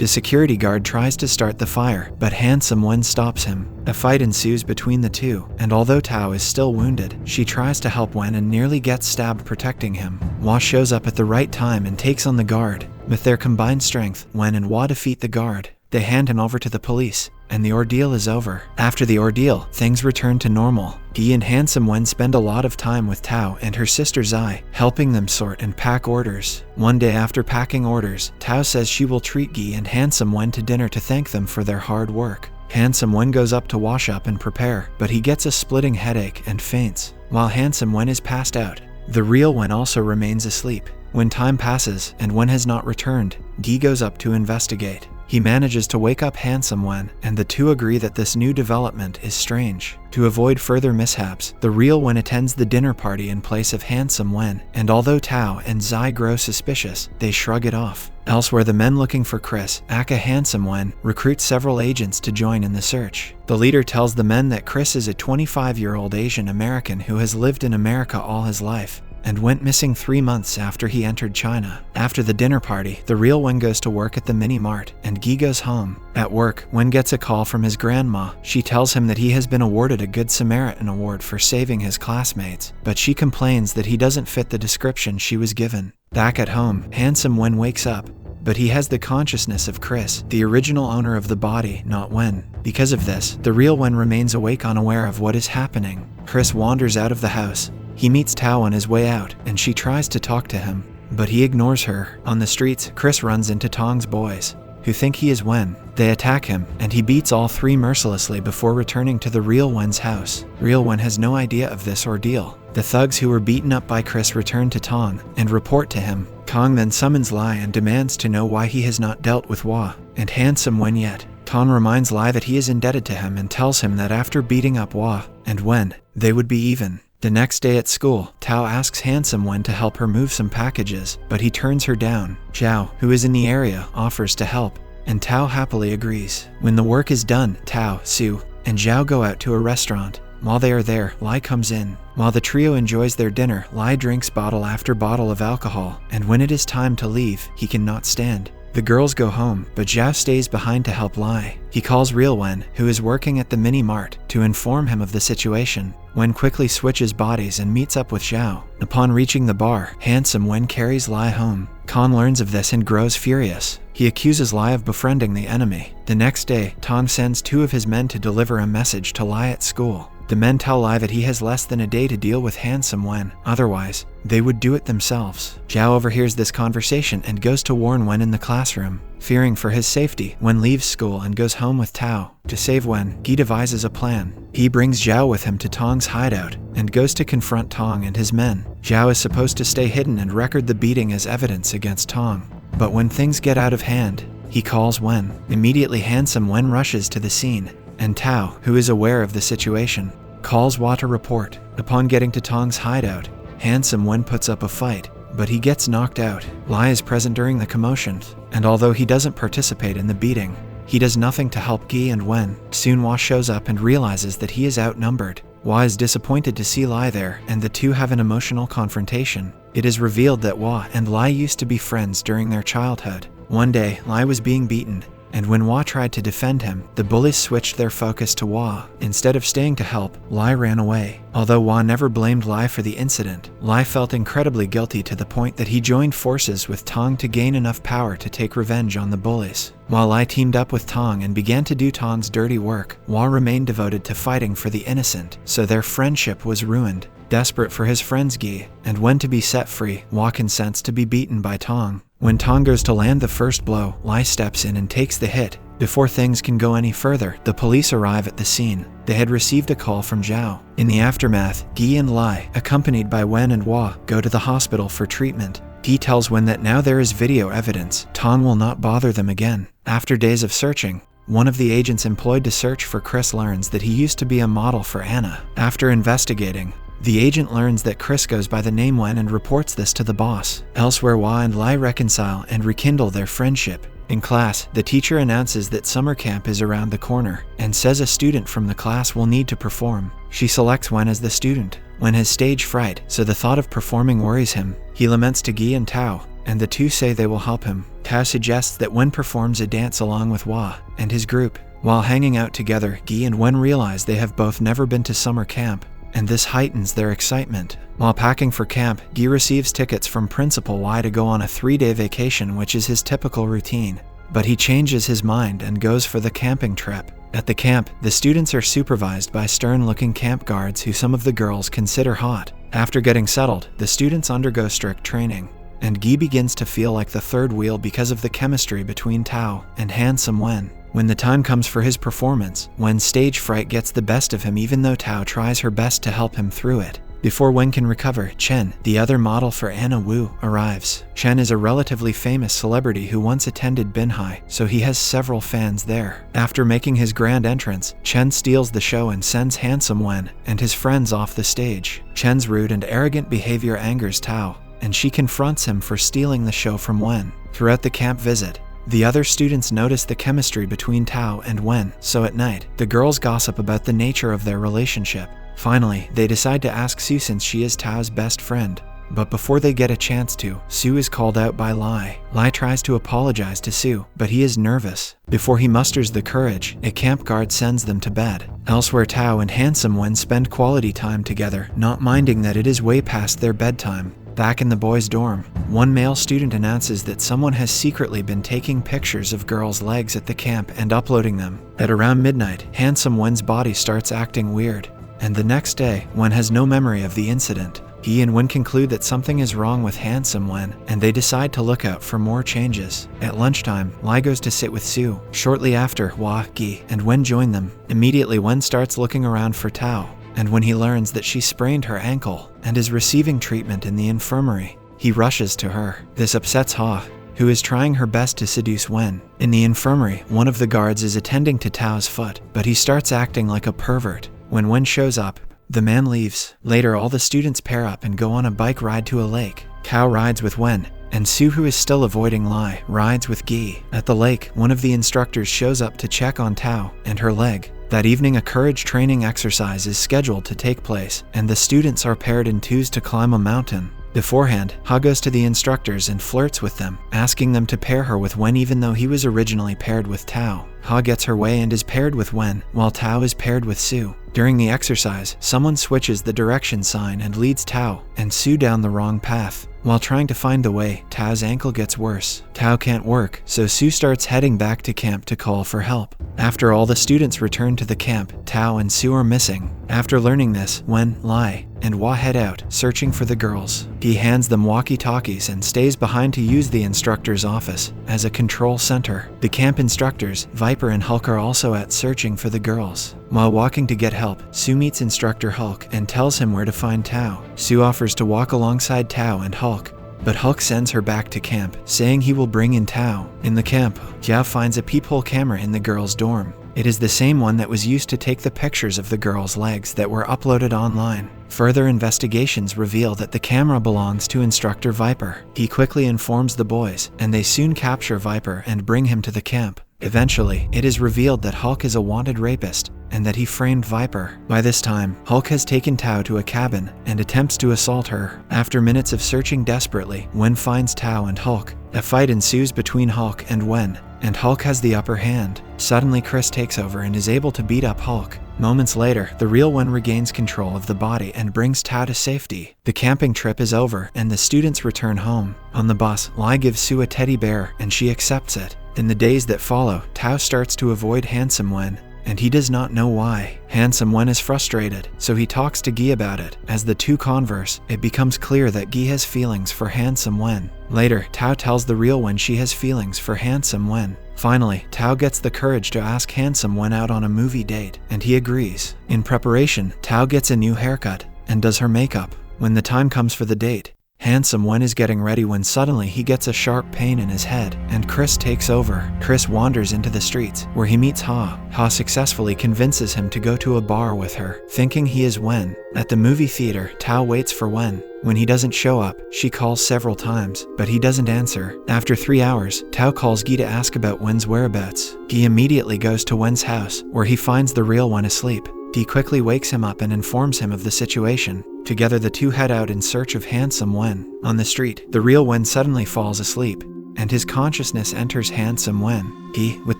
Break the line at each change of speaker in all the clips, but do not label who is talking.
The security guard tries to start the fire, but Handsome Wen stops him. A fight ensues between the two, and although Tao is still wounded, she tries to help Wen and nearly gets stabbed protecting him. Hua shows up at the right time and takes on the guard. With their combined strength, Wen and Hua defeat the guard. They hand him over to the police, and the ordeal is over. After the ordeal, things return to normal. He and Handsome Wen spend a lot of time with Tao and her sister Zai, helping them sort and pack orders. One day after packing orders, Tao says she will treat Guy and Handsome Wen to dinner to thank them for their hard work. Handsome Wen goes up to wash up and prepare, but he gets a splitting headache and faints. While Handsome Wen is passed out, the real Wen also remains asleep. When time passes and Wen has not returned, Guy goes up to investigate. He manages to wake up Handsome Wen, and the two agree that this new development is strange. To avoid further mishaps, the real Wen attends the dinner party in place of Handsome Wen, and although Tao and Zai grow suspicious, they shrug it off. Elsewhere, the men looking for Chris, aka Handsome Wen, recruit several agents to join in the search. The leader tells the men that Chris is a 25-year-old Asian American who has lived in America all his life, and went missing 3 months after he entered China. After the dinner party, the real Wen goes to work at the mini-mart, and Guy goes home. At work, Wen gets a call from his grandma. She tells him that he has been awarded a Good Samaritan award for saving his classmates, but she complains that he doesn't fit the description she was given. Back at home, Handsome Wen wakes up, but he has the consciousness of Chris, the original owner of the body, not Wen. Because of this, the real Wen remains awake, unaware of what is happening. Chris wanders out of the house. He meets Tao on his way out, and she tries to talk to him, but he ignores her. On the streets, Chris runs into Tong's boys, who think he is Wen. They attack him, and he beats all three mercilessly before returning to the real Wen's house. Real Wen has no idea of this ordeal. The thugs who were beaten up by Chris return to Tong and report to him. Tong then summons Lai and demands to know why he has not dealt with Hua and Handsome Wen yet. Tong reminds Lai that he is indebted to him and tells him that after beating up Hua and Wen, they would be even. The next day at school, Tao asks Handsome Wen to help her move some packages, but he turns her down. Zhao, who is in the area, offers to help, and Tao happily agrees. When the work is done, Tao, Su, and Zhao go out to a restaurant. While they are there, Lai comes in. While the trio enjoys their dinner, Lai drinks bottle after bottle of alcohol, and when it is time to leave, he cannot stand. The girls go home, but Zhao stays behind to help Lai. He calls Real Wen, who is working at the mini-mart, to inform him of the situation. Wen quickly switches bodies and meets up with Zhao. Upon reaching the bar, Handsome Wen carries Lai home. Khan learns of this and grows furious. He accuses Lai of befriending the enemy. The next day, Tong sends 2 of his men to deliver a message to Lai at school. The men tell Lai that he has less than a day to deal with Handsome Wen, otherwise, they would do it themselves. Zhao overhears this conversation and goes to warn Wen in the classroom. Fearing for his safety, Wen leaves school and goes home with Tao. To save Wen, he devises a plan. He brings Zhao with him to Tong's hideout and goes to confront Tong and his men. Zhao is supposed to stay hidden and record the beating as evidence against Tong. But when things get out of hand, he calls Wen. Immediately, Handsome Wen rushes to the scene, and Tao, who is aware of the situation, calls Hua to report. Upon getting to Tong's hideout, Handsome Wen puts up a fight, but he gets knocked out. Lai is present during the commotion, and although he doesn't participate in the beating, he does nothing to help Guy and Wen. Soon Hua shows up and realizes that he is outnumbered. Hua is disappointed to see Lai there, and the two have an emotional confrontation. It is revealed that Hua and Lai used to be friends during their childhood. One day, Lai was being beaten, and when Hua tried to defend him, the bullies switched their focus to Hua. Instead of staying to help, Lai ran away. Although Hua never blamed Lai for the incident, Lai felt incredibly guilty to the point that he joined forces with Tong to gain enough power to take revenge on the bullies. While Lai teamed up with Tong and began to do Tong's dirty work, Hua remained devoted to fighting for the innocent, so their friendship was ruined. Desperate for his friends Guy and Wen to be set free, Hua consents to be beaten by Tong. When Tong goes to land the first blow, Lai steps in and takes the hit. Before things can go any further, the police arrive at the scene. They had received a call from Zhao. In the aftermath, Guy and Lai, accompanied by Wen and Hua, go to the hospital for treatment. He tells Wen that now there is video evidence, Tong will not bother them again. After days of searching, one of the agents employed to search for Chris learns that he used to be a model for Anna. After investigating, the agent learns that Chris goes by the name Wen and reports this to the boss. Elsewhere, Hua and Lai reconcile and rekindle their friendship. In class, the teacher announces that summer camp is around the corner and says a student from the class will need to perform. She selects Wen as the student. Wen has stage fright, so the thought of performing worries him. He laments to Guy and Tao, and the two say they will help him. Tao suggests that Wen performs a dance along with Hua and his group. While hanging out together, Gi and Wen realize they have both never been to summer camp, and this heightens their excitement. While packing for camp, Gi receives tickets from Principal Y to go on a 3-day vacation, which is his typical routine. But he changes his mind and goes for the camping trip. At the camp, the students are supervised by stern-looking camp guards who some of the girls consider hot. After getting settled, the students undergo strict training, and Gi begins to feel like the third wheel because of the chemistry between Tao and handsome Wen. When the time comes for his performance, Wen's stage fright gets the best of him, even though Tao tries her best to help him through it. Before Wen can recover, Chen, the other model for Anna Wu, arrives. Chen is a relatively famous celebrity who once attended Binhai, so he has several fans there. After making his grand entrance, Chen steals the show and sends handsome Wen and his friends off the stage. Chen's rude and arrogant behavior angers Tao, and she confronts him for stealing the show from Wen. Throughout the camp visit, the other students notice the chemistry between Tao and Wen, so at night, the girls gossip about the nature of their relationship. Finally, they decide to ask Su since she is Tao's best friend. But before they get a chance to, Su is called out by Lai. Lai tries to apologize to Su, but he is nervous. Before he musters the courage, a camp guard sends them to bed. Elsewhere, Tao and handsome Wen spend quality time together, not minding that it is way past their bedtime. Back in the boys' dorm, one male student announces that someone has secretly been taking pictures of girls' legs at the camp and uploading them. At around midnight, handsome Wen's body starts acting weird, and the next day, Wen has no memory of the incident. He and Wen conclude that something is wrong with handsome Wen, and they decide to look out for more changes. At lunchtime, Lai goes to sit with Su. Shortly after, Hua, Gi, and Wen join them. Immediately, Wen starts looking around for Tao, and when he learns that she sprained her ankle and is receiving treatment in the infirmary, he rushes to her. This upsets Ha, who is trying her best to seduce Wen. In the infirmary, one of the guards is attending to Tao's foot, but he starts acting like a pervert. When Wen shows up, the man leaves. Later, all the students pair up and go on a bike ride to a lake. Tao rides with Wen, and Su, who is still avoiding Lai, rides with Gi. At the lake, one of the instructors shows up to check on Tao and her leg. That evening, a courage training exercise is scheduled to take place, and the students are paired in twos to climb a mountain. Beforehand, Ha goes to the instructors and flirts with them, asking them to pair her with Wen even though he was originally paired with Tao. Ha gets her way and is paired with Wen, while Tao is paired with Su. During the exercise, someone switches the direction sign and leads Tao and Su down the wrong path. While trying to find the way, Tao's ankle gets worse. Tao can't work, so Su starts heading back to camp to call for help. After all the students return to the camp, Tao and Su are missing. After learning this, Wen, Lai, and Hua head out, searching for the girls. He hands them walkie-talkies and stays behind to use the instructor's office as a control center. The camp instructors, Viper and Hulk, are also out searching for the girls. While walking to get help, Su meets instructor Hulk and tells him where to find Tao. Su offers to walk alongside Tao and Hulk, but Hulk sends her back to camp, saying he will bring in Tao. In the camp, Jiao finds a peephole camera in the girls' dorm. It is the same one that was used to take the pictures of the girls' legs that were uploaded online. Further investigations reveal that the camera belongs to instructor Viper. He quickly informs the boys, and they soon capture Viper and bring him to the camp. Eventually, it is revealed that Hulk is a wanted rapist, and that he framed Viper. By this time, Hulk has taken Tao to a cabin and attempts to assault her. After minutes of searching desperately, Wen finds Tao and Hulk. A fight ensues between Hulk and Wen, and Hulk has the upper hand. Suddenly, Chris takes over and is able to beat up Hulk. Moments later, the real Wen regains control of the body and brings Tao to safety. The camping trip is over, and the students return home. On the bus, Lai gives Su a teddy bear, and she accepts it. In the days that follow, Tao starts to avoid handsome Wen, and he does not know why. Handsome Wen is frustrated, so he talks to Gi about it. As the two converse, it becomes clear that Gi has feelings for handsome Wen. Later, Tao tells the real Wen she has feelings for handsome Wen. Finally, Tao gets the courage to ask handsome Wen out on a movie date, and he agrees. In preparation, Tao gets a new haircut and does her makeup. When the time comes for the date, handsome Wen is getting ready when suddenly he gets a sharp pain in his head, and Chris takes over. Chris wanders into the streets, where he meets Ha. Ha successfully convinces him to go to a bar with her, thinking he is Wen. At the movie theater, Tao waits for Wen. When he doesn't show up, she calls several times, but he doesn't answer. After 3 hours, Tao calls Gi to ask about Wen's whereabouts. Gi immediately goes to Wen's house, where he finds the real Wen asleep. Dee quickly wakes him up and informs him of the situation. Together the two head out in search of handsome Wen. On the street, the real Wen suddenly falls asleep, and his consciousness enters handsome Wen. He, with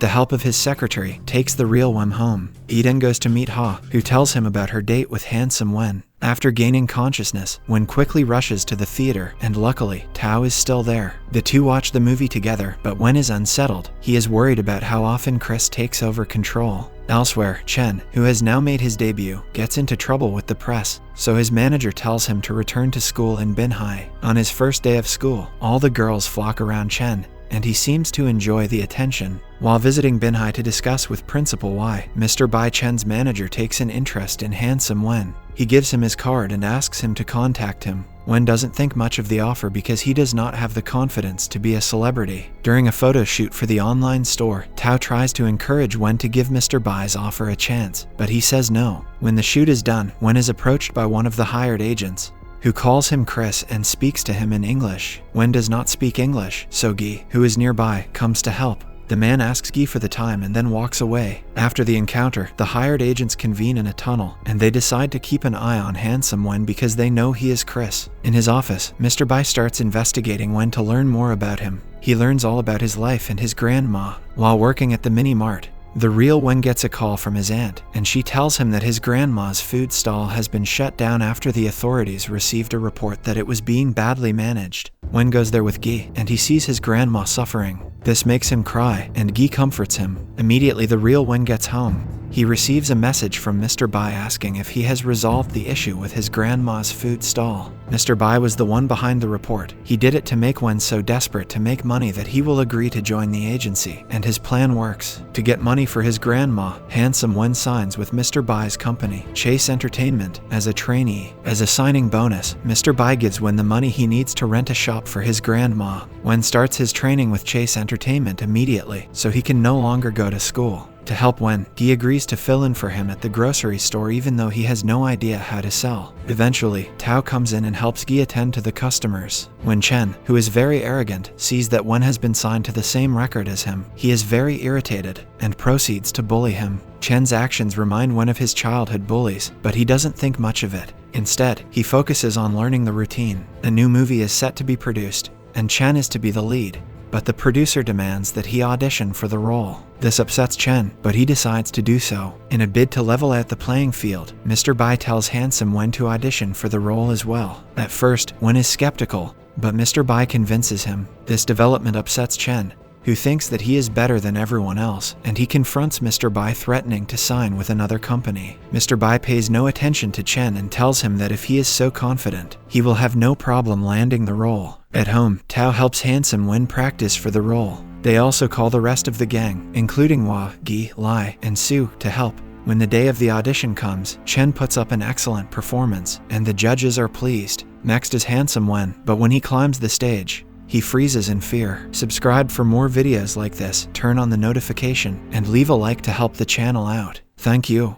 the help of his secretary, takes the real Wen home. He then goes to meet Ha, who tells him about her date with handsome Wen. After gaining consciousness, Wen quickly rushes to the theater, and luckily, Tao is still there. The two watch the movie together, but Wen is unsettled. He is worried about how often Chris takes over control. Elsewhere, Chen, who has now made his debut, gets into trouble with the press, so his manager tells him to return to school in Binhai. On his first day of school, all the girls flock around Chen, and he seems to enjoy the attention. While visiting Binhai to discuss with Principal Y, Mr. Bai Chen's manager takes an interest in handsome Wen. He gives him his card and asks him to contact him. Wen doesn't think much of the offer because he does not have the confidence to be a celebrity. During a photo shoot for the online store, Tao tries to encourage Wen to give Mr. Bai's offer a chance, but he says no. When the shoot is done, Wen is approached by one of the hired agents, who calls him Chris and speaks to him in English. Wen does not speak English, so Gi, who is nearby, comes to help. The man asks Gi for the time and then walks away. After the encounter, the hired agents convene in a tunnel, and they decide to keep an eye on handsome Wen because they know he is Chris. In his office, Mr. Bai starts investigating Wen to learn more about him. He learns all about his life and his grandma. While working at the mini-mart, the real Wen gets a call from his aunt, and she tells him that his grandma's food stall has been shut down after the authorities received a report that it was being badly managed. Wen goes there with Gi, and he sees his grandma suffering. This makes him cry, and Gi comforts him. Immediately, the real Wen gets home. He receives a message from Mr. Bai asking if he has resolved the issue with his grandma's food stall. Mr. Bai was the one behind the report. He did it to make Wen so desperate to make money that he will agree to join the agency, and his plan works. To get money for his grandma, handsome Wen signs with Mr. Bai's company, Chase Entertainment, as a trainee. As a signing bonus, Mr. Bai gives Wen the money he needs to rent a shop for his grandma. Wen starts his training with Chase Entertainment immediately, so he can no longer go to school. To help Wen, he agrees to fill in for him at the grocery store even though he has no idea how to sell. Eventually, Tao comes in and helps Gi attend to the customers. When Chen, who is very arrogant, sees that Wen has been signed to the same record as him, he is very irritated and proceeds to bully him. Chen's actions remind Wen of his childhood bullies, but he doesn't think much of it. Instead, he focuses on learning the routine. A new movie is set to be produced, and Chen is to be the lead, but the producer demands that he audition for the role. This upsets Chen, but he decides to do so. In a bid to level out the playing field, Mr. Bai tells handsome Wen to audition for the role as well. At first, Wen is skeptical, but Mr. Bai convinces him. This development upsets Chen, who thinks that he is better than everyone else, and he confronts Mr. Bai threatening to sign with another company. Mr. Bai pays no attention to Chen and tells him that if he is so confident, he will have no problem landing the role. At home, Tao helps handsome Wen practice for the role. They also call the rest of the gang, including Hua, Gi, Lai, and Su, to help. When the day of the audition comes, Chen puts up an excellent performance, and the judges are pleased. Next is handsome Wen, but when he climbs the stage, he freezes in fear. Subscribe for more videos like this, turn on the notification, and leave a like to help the channel out. Thank you.